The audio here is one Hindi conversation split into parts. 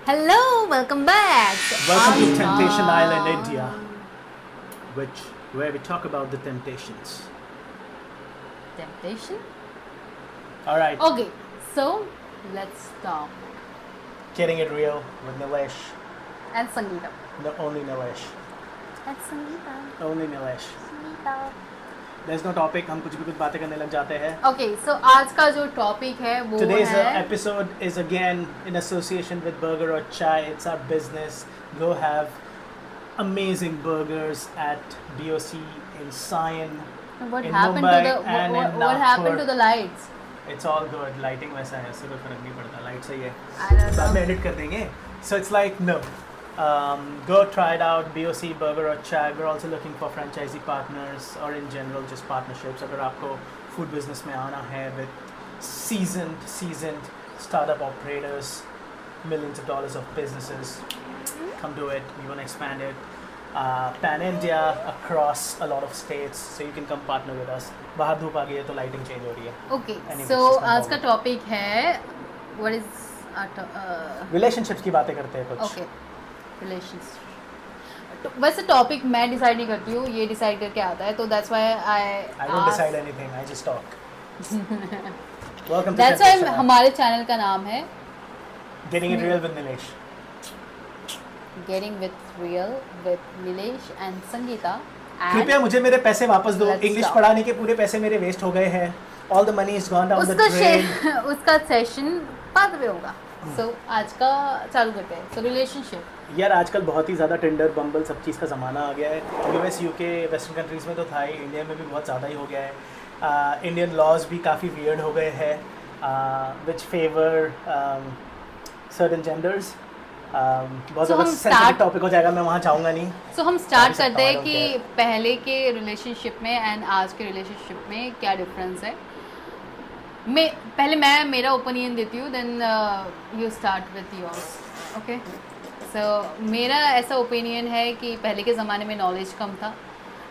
Hello, welcome back. Welcome to Temptation Island, India, where we talk about the temptations. Temptation. All right, Okay, so let's start. getting it real with Nilesh. And Sangeeta. No, only Nilesh. And Sangeeta. Only Nilesh. Sangeeta. There's no topic. हम कुछ भी कुछ बातें करने लग जाते हैं. Okay, so आज का जो टॉपिक है वो Today's है episode is again in association with Burger or Chai. It's our business. Go have amazing burgers at BOC in Sion. what in happened Mumbai to the and in what happened Nagpur. to the lights? It's all good. Lighting वैसा है, उससे कोई फर्क नहीं पड़ता. Light सही है. I don't बाद में know. edit कर देंगे. So it's like no. Go try it out. BOC Burger or Chai. We're also looking for franchisee partners or in general just partnerships. अगर आपको food business में आना है with seasoned startup operators, millions of dollars of businesses, come do it. We want to expand it. Pan India across a lot of states, so you can come partner with us. बाहर धूप आ गई है तो lighting change हो रही है. Okay, Anyways, so just come आज का forward. टॉपिक है what is Relationships की बातें करते हैं कुछ. okay relations. तो वैसे टॉपिक मैं डिसाइड नहीं करती हूँ, ये डिसाइड करके आता है, तो that's why I don't decide anything. I just talk. Welcome to that's why Temptation Island. हमारे चैनल का नाम है Getting it real with Nilesh. Getting with Real with Nilesh and Sangeeta कृपया and मुझे मेरे पैसे वापस दो. Let's English talk. पढ़ाने के पूरे पैसे मेरे वेस्ट हो गए हैं. All the money is gone down the drain. उसका सेशन बाद में होगा. सो आज का चालू करते हैं. सो रिलेशनशिप यार आजकल बहुत ही ज़्यादा टिंडर बम्बल सब चीज़ का ज़माना आ गया है. यूएस यूके वेस्टर्न कंट्रीज़ में तो था ही, इंडिया में भी बहुत ज़्यादा ही हो गया है. इंडियन लॉज भी काफ़ी वियर्ड हो गए हैं विच फेवर सर्टन जेंडर्स. बहुत So ज़्यादा हम सेंसिटिव start- टॉपिक हो जाएगा, मैं वहाँ जाऊँगा नहीं. सो हम स्टार्ट सकता करते हूँ, I हैं don't कि care. पहले के रिलेशनशिप में एंड आज के रिलेशनशिप में क्या डिफरेंस है. पहले मैं मेरा ओपिनियन देती हूँ, then you start with yours. Okay, so मेरा ऐसा ओपिनियन है कि पहले के ज़माने में नॉलेज कम था,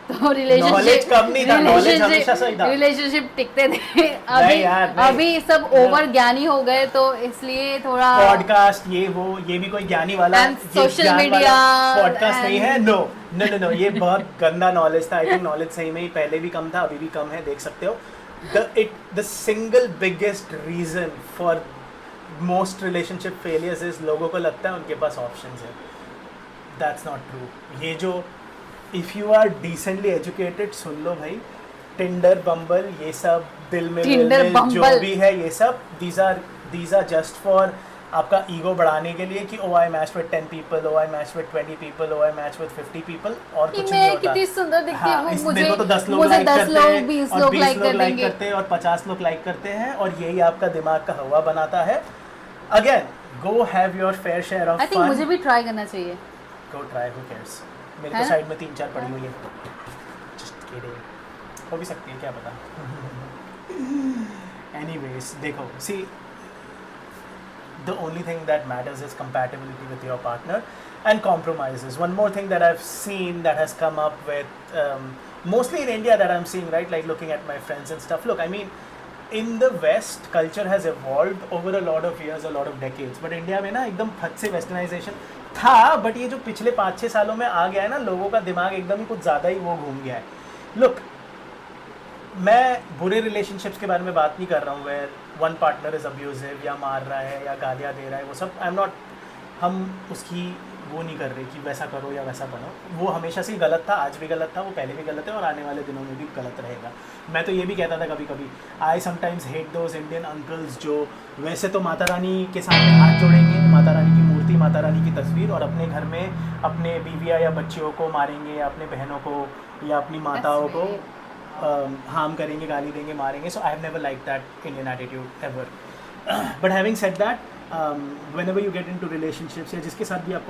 तो Knowledge कम नहीं था, knowledge हमेशा सही था. रिलेशनशिप टिकते थे. नहीं यार, नहीं. अभी सब ओवर ज्ञानी हो गए, तो इसलिए थोड़ा पॉडकास्ट ये भी कोई ज्ञानी वाला And social media पॉडकास्ट नहीं है. and- no no no no ये बहुत गंदा नॉलेज था. आई थिंक नॉलेज सही में ही पहले भी कम था, अभी भी कम है, देख सकते हो. The single biggest reason for most relationship failures is लोगों को लगता है उनके पास ऑप्शंस है. That's not true. ये जो if you are decently educated, सुन लो भाई, टिंडर बम्बल ये सब दिल में Tinder, जो Bumble. भी है ये सब दीज आर जस्ट फॉर आपका ईगो बढ़ाने के लिए कि oh I match with 10 people, oh I match with 20 people, oh I match with 50 people और कि कुछ नहीं मैं होता. कितनी सुंदर दिखती हाँ, हूँ, इस मुझे मेरे को तो 10 लोग मुझे लाइक 10 करते लोग हैं 20 और लोग 20 लाइक लोग कर लाइक देंगे. करते हैं और 50 लोग लाइक करते हैं और यही आपका दिमाग का हवा बनाता है. Again go have your fair share of I think मुझे भी ट्राई करना चाहिए. Go try, who cares. मेरे है तो ना? साइड में 3-4 पड़ी हुई है. Just kidding. हो भी सकती है, क्या पता. एनीवेज देखो, सी the only thing that matters is compatibility with your partner and compromises. One more thing that I've seen that has come up with mostly in India that I'm seeing, right, like looking at my friends and stuff. Look, I mean, in the West, culture has evolved over a lot of years, a lot of decades. But India में ना एकदम फट से वेस्टर्नाइजेशन था, बट ये जो पिछले 5-6 सालों में आ गया है ना, लोगों का दिमाग एकदम ही कुछ ज़्यादा ही वो घूम गया है. Look, मैं बुरे रिलेशनशिप्स के बारे में बात नहीं कर रहा हूँ where one partner is abusive या मार रहा है या गालियाँ दे रहा है, वो सब आई एम नॉट. हम उसकी वो नहीं कर रहे कि वैसा करो या वैसा बनो. वो हमेशा से ही गलत था, आज भी गलत था, वो पहले भी गलत है और आने वाले दिनों में भी गलत रहेगा. मैं तो ये भी कहता था कभी कभी, I sometimes hate those Indian uncles जो वैसे तो माता रानी के सामने हाथ जोड़ेंगे, माता रानी की मूर्ति, माता रानी की तस्वीर, और अपने घर में अपने बीवियाँ या बच्चियों को मारेंगे या अपने बहनों को या अपनी माताओं को हार्म करेंगे, गाली देंगे, मारेंगे. So I have never like that Indian attitude ever. But having said that, whenever you get into relationships या जिसके साथ भी आप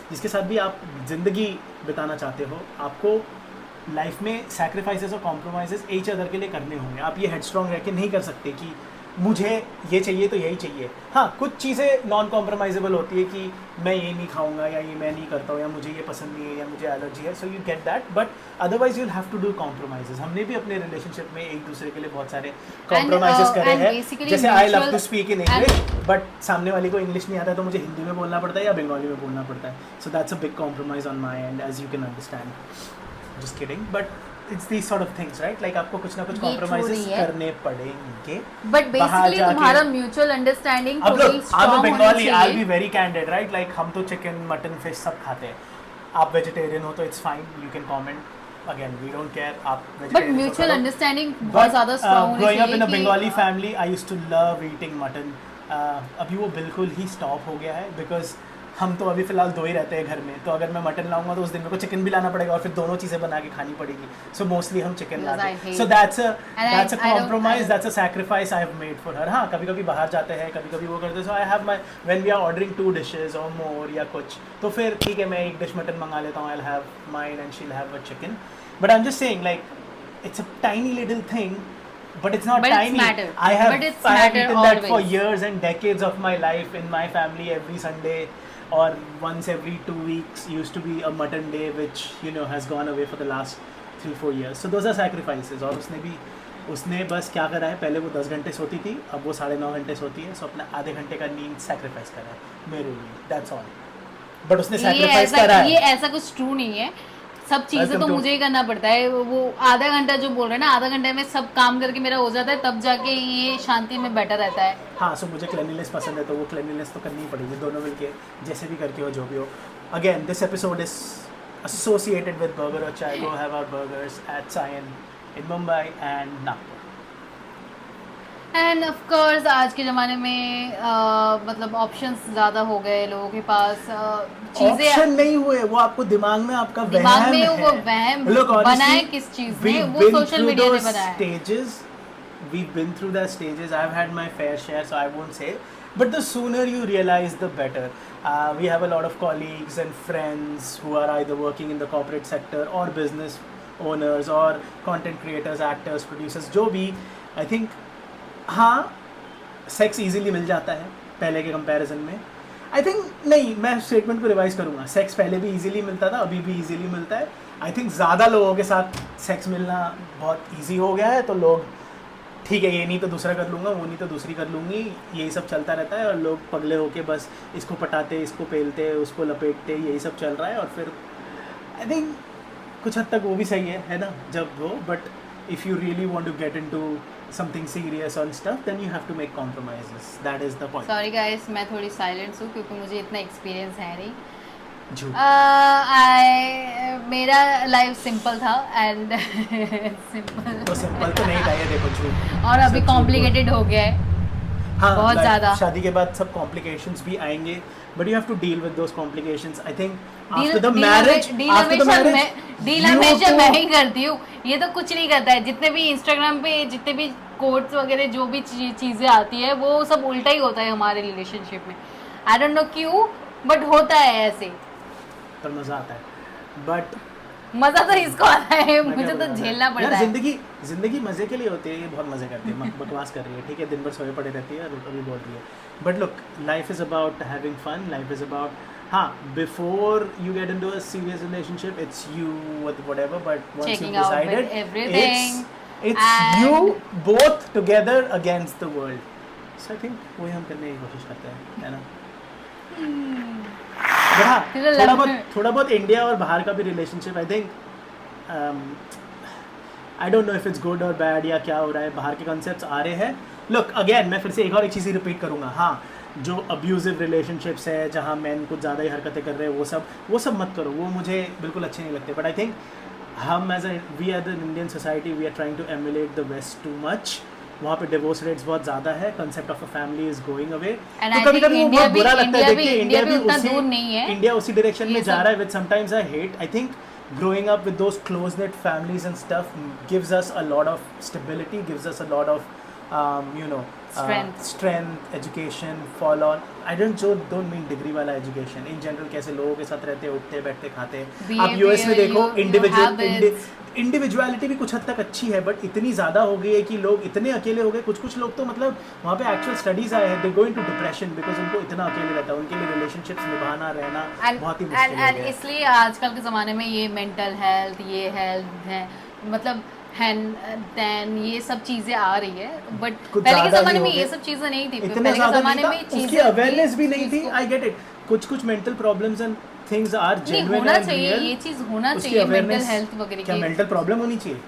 जिसके साथ भी आप ज़िंदगी बिताना चाहते हो, आपको लाइफ में सैक्रिफाइसेस और कॉम्प्रोमाइज़ेस ईच अदर के लिए करने होंगे. आप ये हेडस्ट्रॉन्ग रह के नहीं कर सकते कि मुझे ये चाहिए तो यही चाहिए। हाँ, कुछ चीज़ें नॉन कॉम्प्रोमाइजेबल होती है कि मैं ये नहीं खाऊंगा या ये मैं नहीं करता हूँ या मुझे ये पसंद नहीं है या मुझे एलर्जी है, so you get that, but otherwise you'll have to do compromises. हमने भी अपने रिलेशनशिप में एक दूसरे के लिए बहुत सारे कॉम्प्रोमाइजेस करे हैं। जैसे I love to speak in English, but सामने वाले को इंग्लिश नहीं आता है तो मुझे हिंदी में बोलना पड़ता है या बंगाली में बोलना पड़ता है, so that's a big compromise on my end, as you can understand. Just kidding, but it's these sort of things, right? Like आपको कुछ ना कुछ कॉम्प्रोमाइजेस करने पड़ेंगे, बट बेसिकली तुम्हारा म्यूचुअल अंडरस्टैंडिंग अब थोड़ी स्ट्रांग होनी बंगाली, चाहिए। I be very candid, right? Like हम तो चिकन मटन फिश सब खाते हैं, आप वेजिटेरियन हो तो it's fine, you can comment again, we don't care, आप बट म्यूचुअल अंडरस्टैंडिंग बहुत ज्यादा स्ट्रांग होनी चाहिए। Growing up in a Bengali family, I used to love eating mutton. अभी वो बिल्कुल ही स्टॉप हो गया है, बिकॉज हम तो अभी फ़िलहाल 2 ही रहते हैं घर में, तो अगर मैं मटन लाऊंगा तो उस दिन मेरे को चिकन भी लाना पड़ेगा और फिर दोनों चीज़ें बना के खानी पड़ेगी, सो मोस्टली हम चिकन लाते हैं। सो that's a compromise, that's a sacrifice I have made for her. हाँ, कभी कभी बाहर जाते हैं, कभी कभी वो करते हैं, so I have my, when we are ordering 2 dishes और मोर या कुछ, तो फिर ठीक है मैं एक डिश मटन मंगा लेता हूँ, I will have mine and she will have a chicken, but I am just saying like it's a tiny little thing, but it's not tiny. I have eaten that for years and decades of my life in my family. Every Sunday or once every 2 weeks used to be a mutton day, which you know has gone away for the last 3-4 years. So those are sacrifices. और उसने बस क्या करा है, पहले वो 10 घंटे सोती थी, अब वो 9.5 घंटे सोती है, सो अपना आधे घंटे का नींद सैक्रिफाइस करा है मेरे लिए, दैट्स ऑल। बट उसने सैक्रिफाइस करा है। ये ऐसा कुछ ट्रू नहीं है, सब चीजें तो मुझे ही करना पड़ता है। वो आधा घंटा जो बोल रहे हैं ना, आधा घंटे में सब काम करके मेरा हो जाता है, तब जाके ये शांति में बैठा रहता है। हाँ, सो मुझे क्लेanलीनेस पसंद है, तो वो क्लेanलीनेस तो करनी ही पड़ेगी, दोनों मिलके जैसे भी करके हो, जो भी हो। Again this episode is associated with burger or chai. Go have our burgers at Sion in Mumbai and Nagpur. End of course आज के ज़माने में मतलब ऑप्शंस ज़्यादा हो गए लोगों के पास, चीज़ें ऑप्शन नहीं हुए, वो आपको दिमाग में आपका दिमाग में वो वहम बना है किस चीज़ ने, वो सोशल मीडिया ने बनाया है। Stages, we've been through the stages. I've had my fair share, so I won't say. But the sooner you realize, the better. We have a lot of colleagues and friends who are either working in the corporate sector or business owners or content creators, actors, producers, जो भी, I think हाँ सेक्स इजीली मिल जाता है पहले के कंपैरिजन में। आई थिंक नहीं, मैं स्टेटमेंट को रिवाइज करूँगा, सेक्स पहले भी इजीली मिलता था, अभी भी इजीली मिलता है। आई थिंक ज़्यादा लोगों के साथ सेक्स मिलना बहुत इजी हो गया है, तो लोग ठीक है ये नहीं तो दूसरा कर लूँगा, वो नहीं तो दूसरी कर लूँगी, यही सब चलता रहता है, और लोग पगले होके बस इसको पटाते, इसको पेलते, उसको लपेटते, यही सब चल रहा है। और फिर आई थिंक कुछ हद तक वो भी सही है ना, जब वो, but if you really want to get into something serious on stuff, then you have to make compromises. That is the point. Sorry guys, मैं थोड़ी silent हूँ क्योंकि मुझे इतना experience है नहीं। झूठ। मेरा लाइफ सिंपल था एंड सिंपल तो सिंपल तो नहीं था ये, देखो झूठ, और अभी कॉम्प्लिकेटेड हो गया है। हाँ, बहुत ज़्यादा। शादी के बाद सब कॉम्प्लिकेशंस भी आएंगे, but you have to deal with those complications. I think after the marriage, deal हमेशा मैं ही करती हूँ, ये तो कुछ नहीं करता है। जितने भी इंस्टाग्राम पे जितने भी कोट्स वगैरह जो भी चीज़ें आती है, वो सब उल्टा ही होता है हमारे रिलेशनशिप में। आई डोंट नो क्यों, बट होता है ऐसे, पर मज़ा आता है। बट मज़ा तो इसको आता है, मुझे तो झेलना पड़ता है। जिंदगी मज़े के लिए होती है, ये बहुत मज़े करती है, बकवास कर रही है, ठीक है, दिन भर सोए पड़े रहती है, अभी बोल रही है। But look, life is about having fun, life is about, हाँ, before you get into a serious relationship, it's you with whatever, but once you decided, it's you both together against the world. So I think वही हम करने की कोशिश करते हैं, है ना? थोड़ा बहुत इंडिया और बाहर का भी relationship, I think I don't know if it's good और बैड या क्या हो रहा है, बाहर के कॉन्सेप्ट्स आ रहे हैं। लुक अगेन, मैं फिर से एक चीज़ ही रिपीट करूँगा, हाँ, जो अब्यूजिव रिलेशनशिप्स है, जहाँ मैन कुछ ज़्यादा ही हरकतें कर रहे हैं, वो सब मत करो, वो मुझे बिल्कुल अच्छे नहीं लगते। बट आई थिंक हम we are the Indian society, we are trying to emulate the west too much. वहाँ पे डिवोर्स रेट्स बहुत ज़्यादा है, concept of a family is going away, तो कभी कभी वो बहुत बुरा लगता है। देखिए इंडिया उसी डायरेक्शन में जा रहा है, with sometimes I hate, I think growing up with those close knit families and stuff gives us a lot of stability, gives us a lot of strength, education, fall on. I don't mean degree वाला education. In general कैसे लोगों के साथ रहते, उठते, बैठते, खाते. आप US में देखो इंडिविजुअलिटी भी कुछ हद तक अच्छी है, बट इतनी ज़्यादा हो गई है कि लोग इतने अकेले हो गए. कुछ लोग तो मतलब वहाँ पे एक्चुअल स्टडीज आए हैं, दे गो इनटू डिप्रेशन बिकॉज उनको इतना अकेले रहता है. उनके लिए रिलेशनशिप्स निभाना रहना बहुत ही मुश्किल हो गया. इसलिए आजकल के ज़माने में ये मेंटल हेल्थ, ये हेल्थ है, मतलब हैंड ये सब चीजें आ रही है. बट पहले के ज़माने में ये सब चीजें नहीं थी. पहले के ज़माने में चीजें अवेयरनेस भी नहीं थी. I get it. कुछ mental problems and things are genuine होना चाहिए. ये चीज होना चाहिए. मेंटल हेल्थ वगैरह क्या मेंटल प्रॉब्लम होनी चाहिए?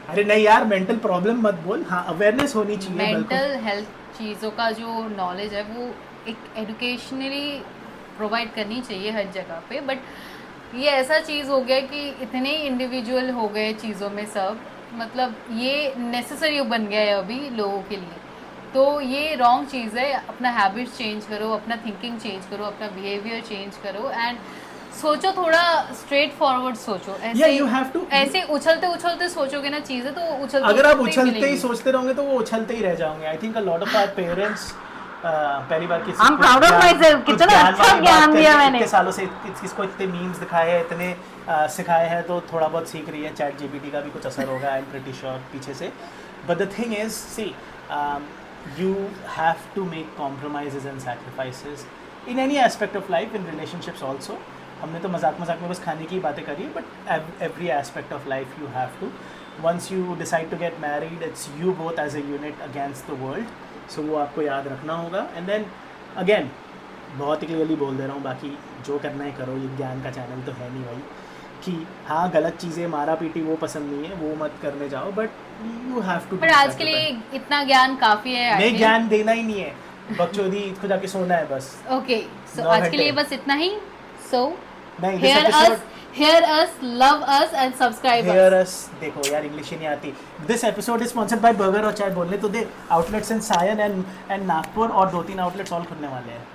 अरे नहीं यार, मेंटल प्रॉब्लम मत बोल. हाँ, अवेयरनेस होनी चाहिए. मेंटल हेल्थ चीज़ों का जो नॉलेज है वो एक एजुकेशनली प्रोवाइड करनी चाहिए हर जगह पे. बट ये ऐसा चीज़ हो गया कि इतने इंडिविजुअल हो गए चीज़ों में सब, मतलब ये नेसेसरी बन गया है अभी लोगों के लिए. तो ये रॉन्ग चीज़ है. अपना हैबिट्स चेंज करो, अपना थिंकिंग चेंज करो, अपना बिहेवियर चेंज करो एंड सोचो, थोड़ा स्ट्रेट फॉरवर्ड सोचो. ऐसे उछलते सोचोगे ना चीज़ें तो उछलते. अगर आप उछलते ही सोचते रहोगे तो वो उछलते ही रह जाओगे. I think a lot of our parents पहली बार किसी I'm proud of myself. कितना अच्छा ज्ञान दिया मैंने. इतने सालों से किसको इतने मीम्स दिखाए हैं, इतने सिखाए हैं, तो थोड़ा बहुत सीख रही है. चैट जीपीटी का भी कुछ असर होगा, आई एम प्रीटी श्योर पीछे से. But the thing is, see, you have to make compromises and sacrifices in any aspect of life, in relationships also. हमने तो मजाक में बस खाने की बातें करी, but every aspect of life you have to. Once you decide to get married, it's you both as a unit against the world. So वो आपको याद रखना होगा. And then again, बहुत ही क्लियरली बोल दे रहा हूँ, बाकी जो करना है करो. ये ज्ञान का चैनल तो है नहीं भाई कि हाँ गलत चीज़ें मारा पीटी वो पसंद नहीं है, वो मत करने जाओ. But you have to. पर आज के लिए इतना ज्ञान काफ़ी है. नहीं, ज्ञान देना ही नहीं है, बकचोदी खुद जाके सोना है बस. ओके, सो आज के लिए बस इतना ही. सो नहीं, hear us, love us and subscribe us. देखो यार, इंग्लिश ही नहीं आती. This episode is sponsored by burger और चाय. बोलने तो दे. Outlets in Sion and Nagpur और 2-3 आउटलेट्स और खुलने वाले हैं.